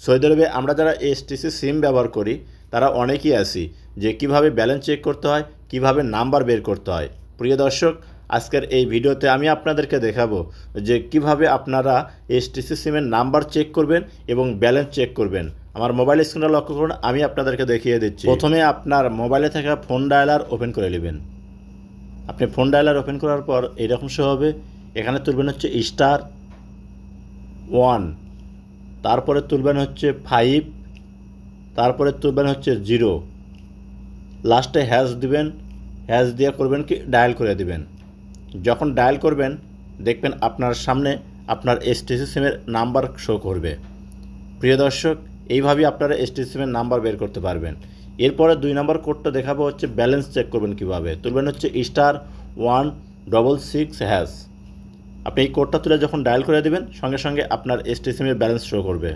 Saudi আরবে আমরা যারা এসটিসি সিম ব্যবহার করি তারা অনেকেই আছি যে কিভাবে ব্যালেন্স চেক করতে হয়, কিভাবে নাম্বার বের করতে হয়। প্রিয় দর্শক, আজকের এই ভিডিওতে আমি আপনাদেরকে দেখাবো যে কিভাবে আপনারা এসটিসি সিমের নাম্বার চেক করবেন এবং ব্যালেন্স চেক করবেন। আমার মোবাইল স্ক্রিনটা লক্ষ্য করুন, আমি আপনাদেরকে দেখিয়ে দিচ্ছি। প্রথমে আপনার মোবাইলে থাকা ফোন ডায়ালার ওপেন করে নেবেন। আপনি ফোন ডায়ালার ওপেন করার পর এইরকম শো হবে। এখানে তুলবেন হচ্ছে *1, তারপরে তুলবেন হচ্ছে 5, তারপরে তুলবেন হচ্ছে 0, লাস্টে হ্যাশ দিবেন। হ্যাশ দিয়ে করবেন কি ডায়াল করে দিবেন। যখন ডায়াল করবেন দেখবেন আপনার সামনে আপনার এসটিসি সিমের নাম্বার শো করবে। প্রিয় দর্শক, এইভাবেই আপনারা এসটিসি সিমের নাম্বার বের করতে পারবেন। এরপরে 2 নম্বর কোডটা দেখাবো হচ্ছে ব্যালেন্স চেক করবেন কিভাবে। তুলবেন হচ্ছে *166#। আপনি এই কোডটা তুলে যখন ডায়াল করে দেবেন সঙ্গে সঙ্গে আপনার এসটিসি সিমের ব্যালেন্স শো করবে।